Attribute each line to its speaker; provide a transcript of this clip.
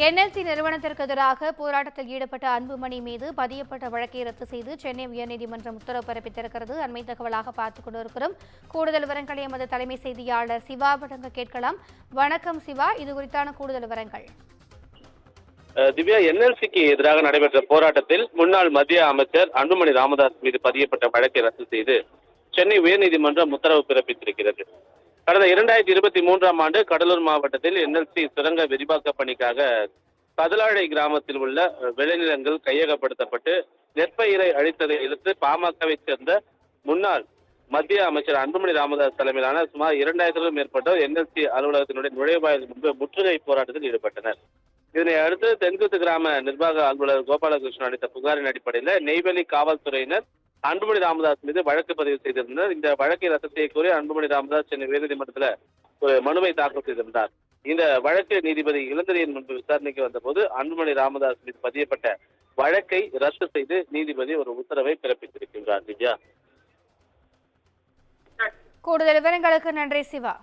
Speaker 1: NLC நிறுவனத்திற்கு எதிராக போராட்டத்தில் ஈடுபட்ட அன்புமணி மீது பதியப்பட்ட வழக்கை ரத்து செய்து சென்னை உயர்நீதிமன்றம் உத்தரவு பிறப்பித்திருக்கிறது. அண்மை தகவலாக பார்த்துக் கொண்டிருக்கிறோம். கூடுதல் விவரங்களை எமது தலைமை செய்தியாளர் சிவா வழங்க கேட்கலாம். வணக்கம் சிவா, இது குறித்தான கூடுதல் விவரங்கள்.
Speaker 2: திவ்யா, என்எல்சிக்கு எதிராக நடைபெற்ற போராட்டத்தில் முன்னாள் மத்திய அமைச்சர் அன்புமணி ராமதாஸ் மீது பதியப்பட்ட வழக்கை ரத்து செய்து சென்னை உயர்நீதிமன்றம் உத்தரவு பிறப்பித்திருக்கிறது. கடந்த 2023ஆம் ஆண்டு கடலூர் மாவட்டத்தில் என்எல்சி சுரங்க விரிவாக்க பணிக்காக கதலாழை கிராமத்தில் உள்ள விளைநிலங்கள் கையகப்படுத்தப்பட்டு நெற்பயிரை அழித்ததை எதிர்த்து பாமகவை சேர்ந்த முன்னாள் மத்திய அமைச்சர் அன்புமணி ராமதாஸ் தலைமையிலான சுமார் 2000க்கும் மேற்பட்டோர் என்எல்சி அலுவலகத்தினுடைய நுழைவாயில் முன்பு முற்றுகை போராட்டத்தில் ஈடுபட்டனர். இதனை அடுத்து தென்குத்து கிராம நிர்வாக அலுவலர் கோபாலகிருஷ்ணன் அளித்த புகாரின் அடிப்படையில் நெய்வேலி காவல்துறையினர் அன்புமணி ராமதாஸ் மீது வழக்கு பதிவு செய்திருந்தனர். இந்த வழக்கை ரத்து செய்ய கோரி அன்புமணி ராமதாஸ் சென்னை உயர்நீதிமன்றத்தில் ஒரு மனுவை தாக்கல் செய்திருந்தார். இந்த வழக்கு நீதிபதி இளந்திரையின் முன்பு விசாரணைக்கு வந்தபோது அன்புமணி ராமதாஸ் மீது பதியப்பட்ட வழக்கை ரத்து செய்து நீதிபதி ஒரு உத்தரவை பிறப்பித்திருக்கின்றார். திவ்யா,
Speaker 1: கூடுதல் விவரங்களுக்கு நன்றி சிவா.